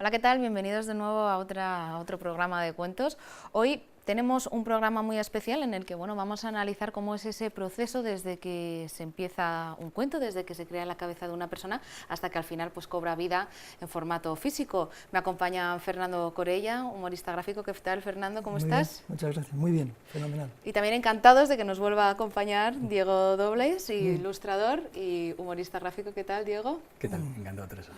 Hola, ¿qué tal? Bienvenidos de nuevo a otro programa de cuentos. Hoy tenemos un programa muy especial en el que vamos a analizar cómo es ese proceso desde que se empieza un cuento, desde que se crea en la cabeza de una persona hasta que al final cobra vida en formato físico. Me acompaña Fernando Corella, humorista gráfico. ¿Qué tal, Fernando? ¿Cómo Muy estás? bien, muchas gracias. Muy bien, fenomenal. Y también encantados de que nos vuelva a acompañar Diego Dobles, ilustrador y humorista gráfico. ¿Qué tal, Diego? ¿Qué tal? Encantado, Teresa.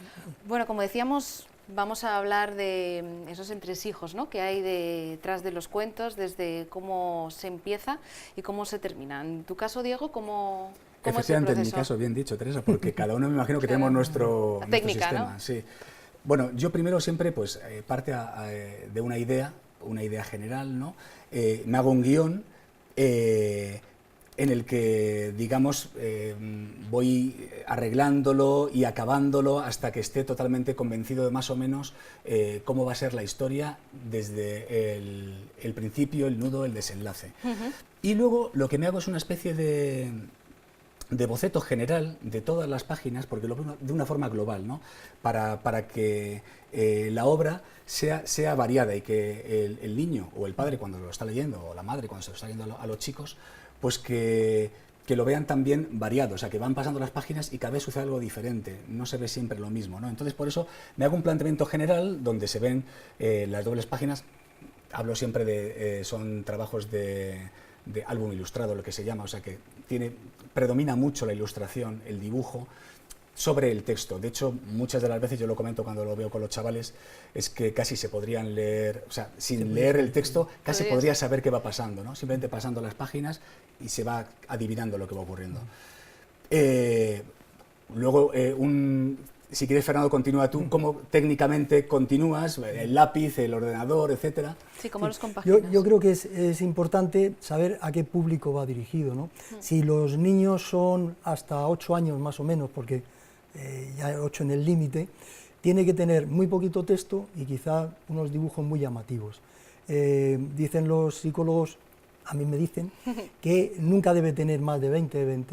Bueno, como decíamos, vamos a hablar de esos entresijos, ¿no?, que hay detrás de los cuentos, desde cómo se empieza y cómo se termina. En tu caso, Diego, ¿cómo es el Efectivamente, proceso? en mi caso, bien dicho, Teresa, porque cada uno me imagino que tenemos nuestro técnica, sistema. ¿no? Sí. Bueno, yo primero siempre parte de una idea general, ¿no? Me hago un guión en el que, digamos, voy arreglándolo y acabándolo hasta que esté totalmente convencido de más o menos cómo va a ser la historia desde el principio, el nudo, el desenlace. Y luego lo que me hago es una especie de boceto general de todas las páginas, porque lo veo de una forma global, ¿no? Para que la obra sea variada y que el niño o el padre cuando lo está leyendo, o la madre cuando se lo está leyendo a los chicos, pues que lo vean también variado, o sea, que van pasando las páginas y cada vez sucede algo diferente, no se ve siempre lo mismo, ¿no? Entonces, por eso me hago un planteamiento general donde se ven las dobles páginas. Hablo siempre de, son trabajos de álbum ilustrado, lo que se llama, o sea que predomina mucho la ilustración, el dibujo, sobre el texto. De hecho, muchas de las veces, yo lo comento cuando lo veo con los chavales, es que casi se podrían leer, o sea, sin leer el texto, casi podría saber qué va pasando, ¿no? Simplemente pasando las páginas y se va adivinando lo que va ocurriendo. Luego, si quieres, Fernando, continúa tú. ¿Cómo técnicamente continúas? El lápiz, el ordenador, etcétera. Sí, ¿cómo los compaginas? Yo creo que es importante saber a qué público va dirigido, ¿no? Si los niños son hasta 8 años más o menos, porque ya 8 en el límite, tiene que tener muy poquito texto y quizá unos dibujos muy llamativos. Dicen los psicólogos, a mí me dicen, que nunca debe tener más de 20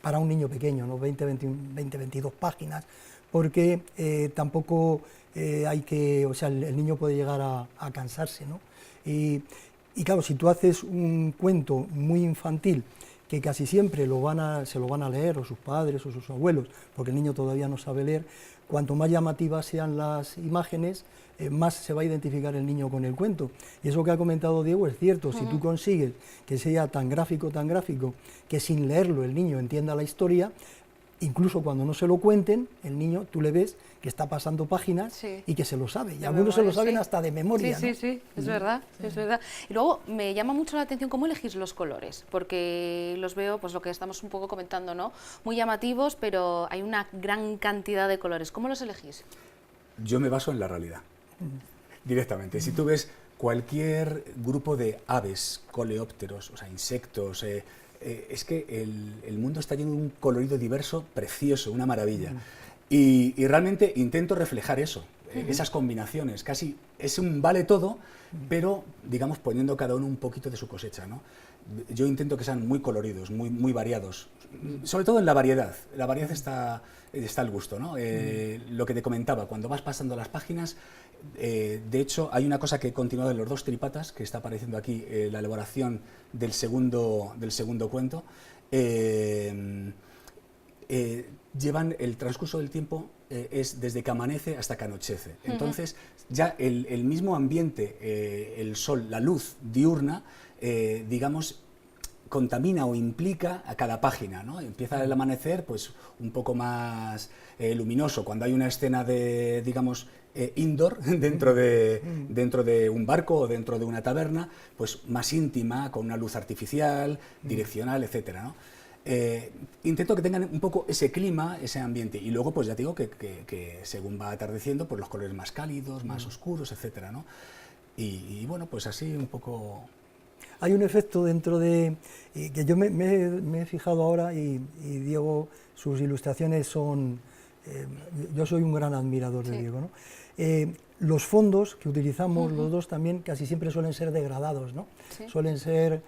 para un niño pequeño, ¿no? 20, 22 páginas, porque tampoco hay que, o sea, el niño puede llegar a cansarse, ¿no? Y claro, si tú haces un cuento muy infantil, que casi siempre se lo van a leer o sus padres o sus abuelos, porque el niño todavía no sabe leer, cuanto más llamativas sean las imágenes, más se va a identificar el niño con el cuento. Y eso que ha comentado Diego es cierto, si tú consigues que sea tan gráfico, que sin leerlo el niño entienda la historia, incluso cuando no se lo cuenten, el niño, tú le ves que está pasando páginas y que se lo sabe, y algunos se lo saben hasta de memoria. Sí, ¿no? sí, es verdad, es verdad. Y luego me llama mucho la atención cómo elegís los colores, porque los veo, pues lo que estamos un poco comentando, ¿no? Muy llamativos, pero hay una gran cantidad de colores. ¿Cómo los elegís? Yo me baso en la realidad, directamente. Si tú ves cualquier grupo de aves, coleópteros, o sea, insectos, es que el mundo está lleno de un colorido diverso, precioso, una maravilla. Y realmente intento reflejar eso, esas combinaciones. Casi es un vale todo, pero, digamos, poniendo cada uno un poquito de su cosecha, ¿no? Yo intento que sean muy coloridos, muy variados, sobre todo en la variedad. La variedad está al gusto, ¿no? Lo que te comentaba, cuando vas pasando las páginas, de hecho, hay una cosa que he continuado en los dos tripatas, que está apareciendo aquí, la elaboración del segundo cuento. Llevan el transcurso del tiempo, es desde que amanece hasta que anochece. Entonces, ya el mismo ambiente, el sol, la luz diurna, digamos, contamina o implica a cada página, ¿no? Empieza el amanecer pues un poco más luminoso, cuando hay una escena de, digamos, indoor, dentro de un barco o dentro de una taberna, pues más íntima, con una luz artificial, direccional, etcétera, ¿no? Intento que tengan un poco ese clima, ese ambiente, y luego pues ya te digo que según va atardeciendo, pues los colores más cálidos, más oscuros, etcétera, ¿no? Y bueno, pues así un poco. Hay un efecto dentro de, que yo me he fijado ahora, y Diego, sus ilustraciones son, yo soy un gran admirador de Diego, ¿no? Los fondos que utilizamos los dos también casi siempre suelen ser degradados, ¿no? Suelen ser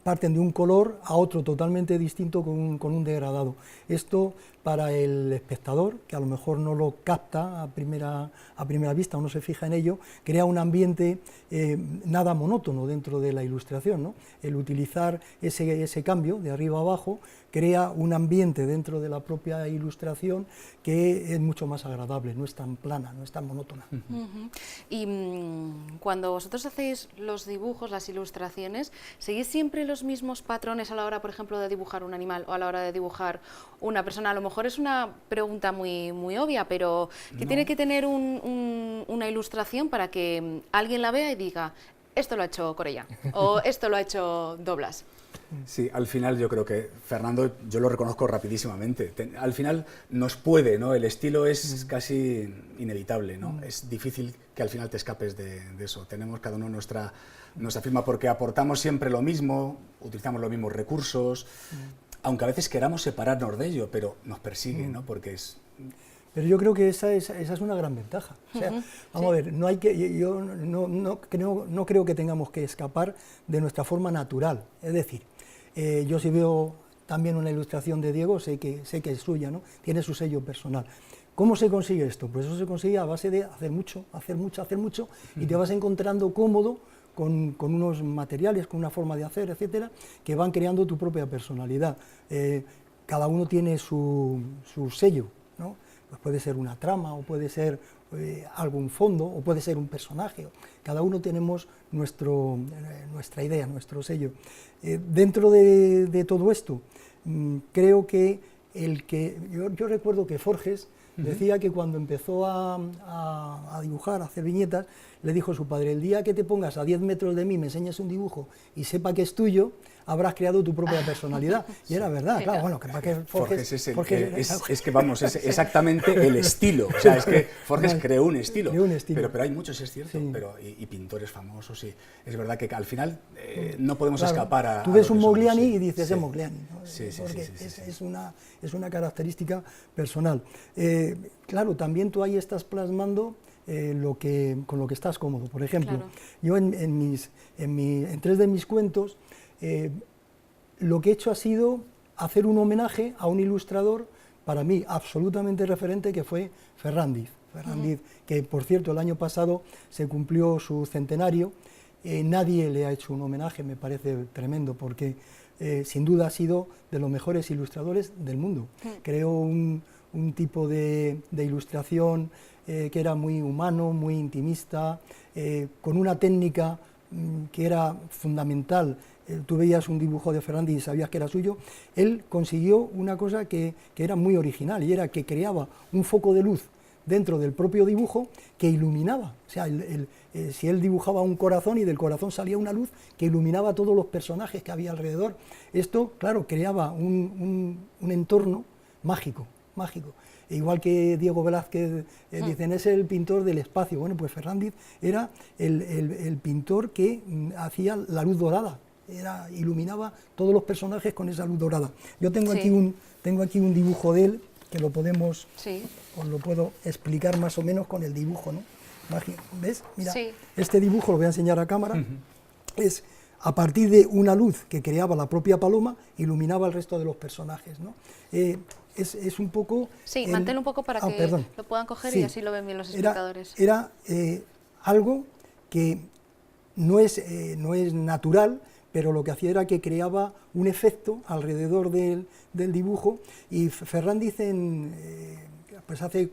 parten de un color a otro totalmente distinto con un degradado. Esto para el espectador, que a lo mejor no lo capta a primera vista o no se fija en ello, crea un ambiente nada monótono dentro de la ilustración, ¿no? El utilizar ese cambio de arriba a abajo crea un ambiente dentro de la propia ilustración que es mucho más agradable, no es tan plana, no es tan monótona. Y cuando vosotros hacéis los dibujos, las ilustraciones, ¿seguís siempre los mismos patrones a la hora, por ejemplo, de dibujar un animal o a la hora de dibujar una persona? A lo mejor es una pregunta muy obvia, pero ¿qué tiene que tener una ilustración para que alguien la vea y diga, esto lo ha hecho Corella o esto lo ha hecho Doblas? Sí, al final yo creo que Fernando, yo lo reconozco rapidísimamente. Al final nos puede, ¿no? El estilo es casi inevitable, ¿no? Es difícil que al final te escapes de eso. Tenemos cada uno nuestra firma porque aportamos siempre lo mismo, utilizamos los mismos recursos, aunque a veces queramos separarnos de ello, pero nos persigue, ¿no? Porque es... Pero yo creo que esa es una gran ventaja. O sea, vamos a ver, no hay que, yo no creo que tengamos que escapar de nuestra forma natural. Es decir, yo si veo también una ilustración de Diego, sé que es suya, ¿no? Tiene su sello personal. ¿Cómo se consigue esto? Pues eso se consigue a base de hacer mucho, y te vas encontrando cómodo con unos materiales, con una forma de hacer, etcétera, que van creando tu propia personalidad. Cada uno tiene su sello, ¿no? Pues puede ser una trama, o puede ser algún fondo, o puede ser un personaje. Cada uno tenemos nuestra idea, nuestro sello. Dentro de todo esto, creo que yo recuerdo que Forges decía que cuando empezó a dibujar, a hacer viñetas, le dijo a su padre, el día que te pongas a 10 metros de mí, me enseñes un dibujo y sepa que es tuyo, habrás creado tu propia personalidad. Y era verdad, claro, bueno, que para que Forges es que vamos, es exactamente el estilo, o sea, es que Forges creó un estilo, pero hay muchos, es cierto, sí. Y pintores famosos, sí, es verdad que al final no podemos escapar a... Tú ves un Mogliani somos, y dices, sí. es Mogliani, ¿no? Porque es una característica personal. Claro, también tú ahí estás plasmando con lo que estás cómodo. Por ejemplo, yo en 3 de mis cuentos, lo que he hecho ha sido hacer un homenaje a un ilustrador para mí absolutamente referente, que fue Ferrandiz, que por cierto el año pasado se cumplió su centenario. Nadie le ha hecho un homenaje, me parece tremendo, porque sin duda ha sido de los mejores ilustradores del mundo. Creó un tipo de ilustración que era muy humano, muy intimista, con una técnica que era fundamental. Tú veías un dibujo de Ferrandiz y sabías que era suyo. Él consiguió una cosa que era muy original, y era que creaba un foco de luz dentro del propio dibujo que iluminaba. O sea, si él dibujaba un corazón y del corazón salía una luz que iluminaba a todos los personajes que había alrededor. Esto, claro, creaba un entorno mágico. Igual que Diego Velázquez dicen, es el pintor del espacio. Bueno, pues Ferrandiz era el pintor que hacía la luz dorada. Iluminaba todos los personajes con esa luz dorada. Yo tengo aquí un dibujo de él, que lo podemos, os lo puedo explicar más o menos con el dibujo, ¿no? ¿Ves? Mira, este dibujo lo voy a enseñar a cámara. Es a partir de una luz que creaba la propia paloma, iluminaba el resto de los personajes, ¿no? Es un poco... Sí, manténlo un poco para que lo puedan coger y así lo ven bien los espectadores. Era algo que no es natural, pero lo que hacía era que creaba un efecto alrededor del dibujo, y Ferrandiz pues hace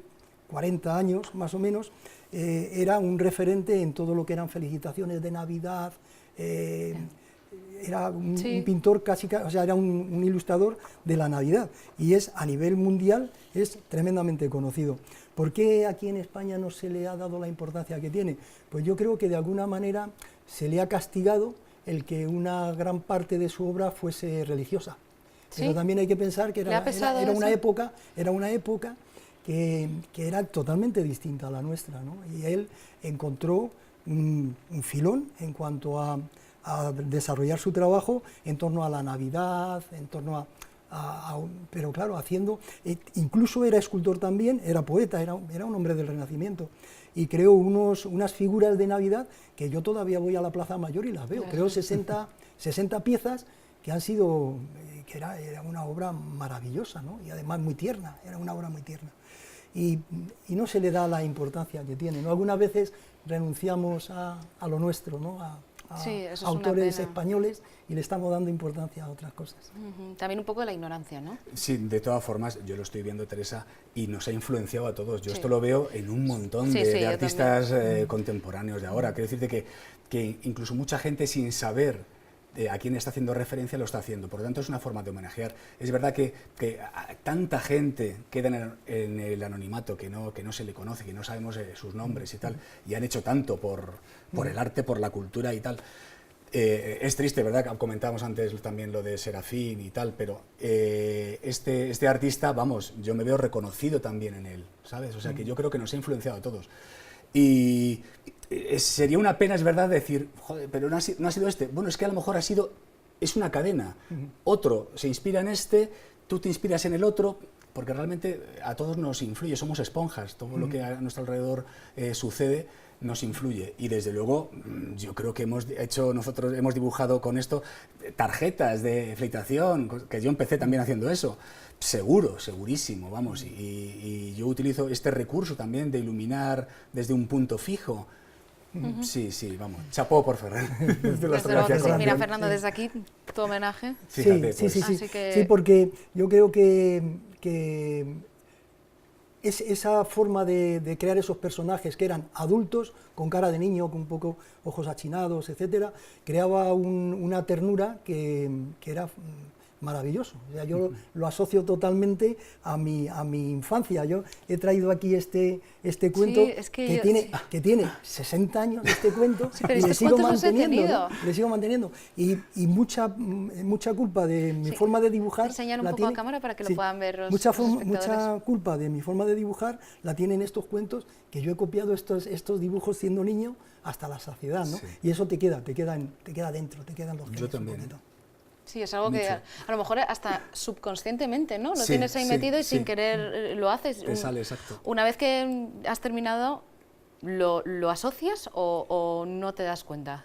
40 años más o menos era un referente en todo lo que eran felicitaciones de Navidad. Era un pintor o sea, era un ilustrador de la Navidad, y a nivel mundial es tremendamente conocido. ¿Por qué aquí en España no se le ha dado la importancia que tiene? Pues yo creo que de alguna manera se le ha castigado el que una gran parte de su obra fuese religiosa. Pero también hay que pensar que era una época que era totalmente distinta a la nuestra, ¿no? Y él encontró un filón en cuanto a desarrollar su trabajo en torno a la Navidad, en torno pero claro, incluso era escultor también, era poeta, era un hombre del Renacimiento, y creó unas figuras de Navidad que yo todavía voy a la Plaza Mayor y las veo. Creo 60 60 piezas que han sido, que era una obra maravillosa, ¿no? Y además muy tierna, era una obra muy tierna. Y no se le da la importancia que tiene, ¿no? Algunas veces renunciamos a lo nuestro, ¿no? A Sí, eso es autores una pena. españoles y le estamos dando importancia a otras cosas. También un poco de la ignorancia, ¿no? Sí, de todas formas, yo lo estoy viendo, Teresa, y nos ha influenciado a todos. Yo Sí. esto lo veo en un montón Sí, de, sí, de yo artistas contemporáneos de ahora. Quiero decirte que incluso mucha gente sin saber a quién está haciendo referencia lo está haciendo. Por lo tanto, es una forma de homenajear. Es verdad que tanta gente queda en el anonimato, que no se le conoce, que no sabemos sus nombres y tal, y han hecho tanto por el arte, por la cultura y tal. Es triste, ¿verdad? Comentábamos antes también lo de Serafín y tal, pero este artista, vamos, yo me veo reconocido también en él, ¿sabes? O sea, que yo creo que nos ha influenciado a todos. Y sería una pena, es verdad, decir, joder, pero no ha sido este. Bueno, es que a lo mejor es una cadena. Otro se inspira en este, tú te inspiras en el otro, porque realmente a todos nos influye, somos esponjas, todo lo que a nuestro alrededor sucede nos influye. Y desde luego, yo creo que nosotros hemos dibujado con esto tarjetas de fleitación, que yo empecé también haciendo eso. Seguro, segurísimo, vamos. Y yo utilizo este recurso también de iluminar desde un punto fijo. Sí, vamos. Chapó por Ferran. Desde luego que sí. Mira, Fernando, desde aquí, tu homenaje. Fíjate, sí, pues. Sí, porque yo creo que esa forma de crear esos personajes que eran adultos, con cara de niño, con un poco ojos achinados, etcétera, creaba una ternura que era maravilloso. O sea, yo lo asocio totalmente a mi infancia. Yo he traído aquí este cuento que tiene 60 años, este cuento, pero y le sigo manteniendo, ¿no? Le sigo manteniendo. Y mucha culpa de mi forma de dibujar. Enseñar un poco a cámara para que lo puedan ver los mucha espectadores. culpa de mi forma de dibujar la tienen estos cuentos, que yo he copiado estos dibujos siendo niño hasta la saciedad, ¿no? Sí. Y eso te queda dentro, te quedan los genes. Yo también. Un poquito. Sí, es algo que a lo mejor hasta subconscientemente, ¿no? Lo Sí, tienes ahí metido y sí. sin querer lo haces. Te sale, exacto. Una vez que has terminado, ¿lo asocias o no te das cuenta?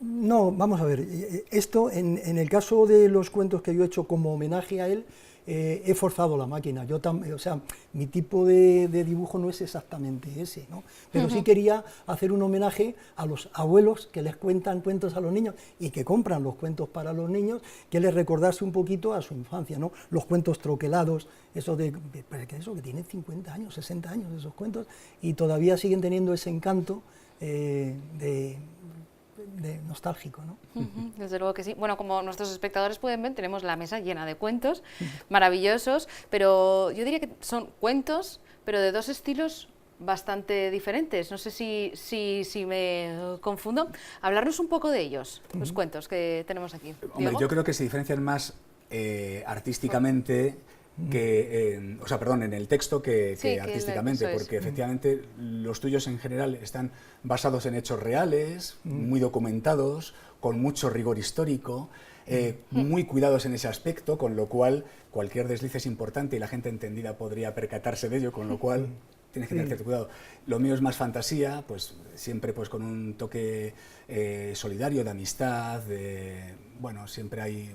No, vamos a ver, esto en el caso de los cuentos que yo he hecho como homenaje a él, he forzado la máquina. O sea, mi tipo de dibujo no es exactamente ese, ¿no? Pero sí quería hacer un homenaje a los abuelos que les cuentan cuentos a los niños y que compran los cuentos para los niños, que les recordase un poquito a su infancia, ¿no? Los cuentos troquelados, eso que tienen 50 años, 60 años esos cuentos, y todavía siguen teniendo ese encanto de nostálgico, ¿no? Desde luego que sí. Bueno, como nuestros espectadores pueden ver, tenemos la mesa llena de cuentos maravillosos, pero yo diría que son cuentos, pero de dos estilos bastante diferentes. No sé si me confundo. Hablarnos un poco de ellos, los cuentos que tenemos aquí. Hombre, yo creo que se diferencian más artísticamente en el texto que artísticamente, porque efectivamente los tuyos en general están basados en hechos reales, muy documentados, con mucho rigor histórico, muy cuidados en ese aspecto, con lo cual cualquier desliz es importante y la gente entendida podría percatarse de ello, con lo cual tienes que tener cierto cuidado. Lo mío es más fantasía, pues siempre pues con un toque solidario, de amistad, siempre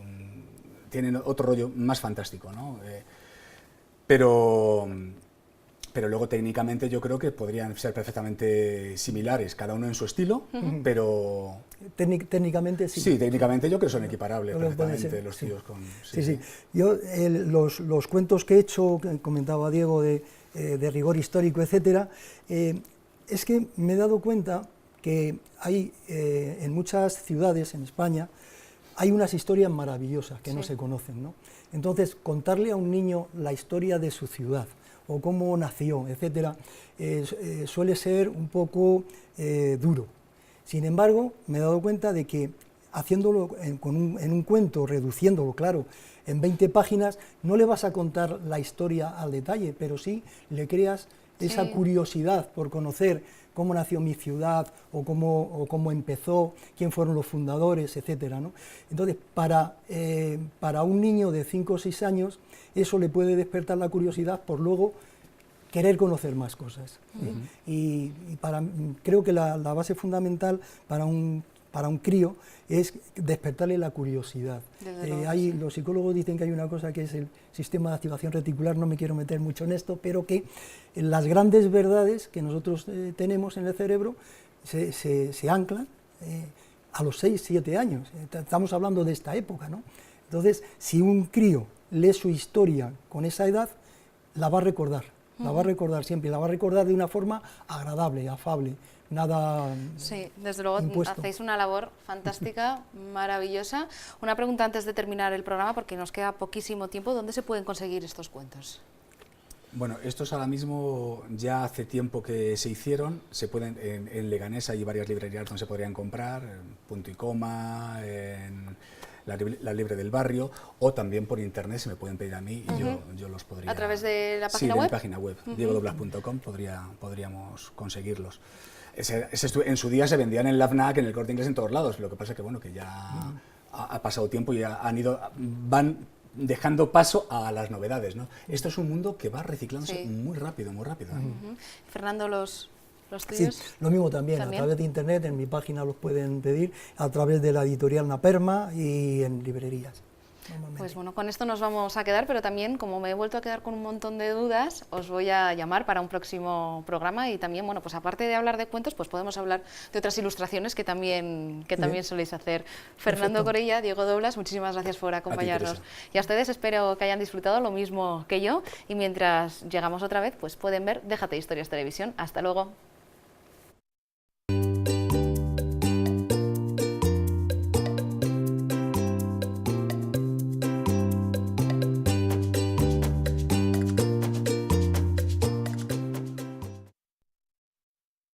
tienen otro rollo más fantástico, ¿no? Pero luego técnicamente yo creo que podrían ser perfectamente similares, cada uno en su estilo, pero... Técnicamente sí. Sí, técnicamente yo creo que son equiparables perfectamente los tíos con... Sí. Yo los cuentos que he hecho, que comentaba Diego, de rigor histórico, etcétera, es que me he dado cuenta que hay en muchas ciudades en España hay unas historias maravillosas que no se conocen, ¿no? Entonces, contarle a un niño la historia de su ciudad, o cómo nació, etcétera, suele ser un poco duro. Sin embargo, me he dado cuenta de que haciéndolo en un cuento, reduciéndolo, claro, en 20 páginas, no le vas a contar la historia al detalle, pero sí le creas esa curiosidad por conocer cómo nació mi ciudad, o cómo empezó, quién fueron los fundadores, etcétera, ¿no? Entonces, para un niño de 5 o 6 años, eso le puede despertar la curiosidad por luego querer conocer más cosas. Y creo que la base fundamental para un para un crío es despertarle la curiosidad. Sí. Los psicólogos dicen que hay una cosa que es el sistema de activación reticular, no me quiero meter mucho en esto, pero que las grandes verdades que nosotros tenemos en el cerebro se anclan a los 6, 7 años. Estamos hablando de esta época, ¿no? Entonces, si un crío lee su historia con esa edad, la va a recordar. La va a recordar siempre, la va a recordar de una forma agradable, afable, nada Sí, desde luego impuesto. hacéis una labor fantástica, maravillosa. Una pregunta antes de terminar el programa, porque nos queda poquísimo tiempo. ¿Dónde se pueden conseguir estos cuentos? Bueno, estos ahora mismo ya hace tiempo que se hicieron, se pueden en Leganés hay varias librerías donde se podrían comprar, en Punto y Coma, en la Libre del Barrio, o también por internet se me pueden pedir a mí y yo los podría... ¿A través de la página sí, web? de mi página web, diegodoblas.com, podríamos conseguirlos. En su día se vendían en la FNAC, en el Corte Inglés, en todos lados, lo que pasa es que, bueno, que ya ha pasado tiempo y ya van dejando paso a las novedades, ¿no? Esto es un mundo que va reciclándose muy rápido, muy rápido. Fernando, los Sí, tuyos. lo mismo también, a través de internet, en mi página los pueden pedir, a través de la editorial Naperma y en librerías. Pues bueno, con esto nos vamos a quedar, pero también, como me he vuelto a quedar con un montón de dudas, os voy a llamar para un próximo programa y también, bueno, pues aparte de hablar de cuentos, pues podemos hablar de otras ilustraciones que también soléis hacer. Fernando Corella, Diego Doblas, muchísimas gracias por acompañarnos. Y a ustedes espero que hayan disfrutado lo mismo que yo y mientras llegamos otra vez, pues pueden ver Déjate Historias Televisión. Hasta luego.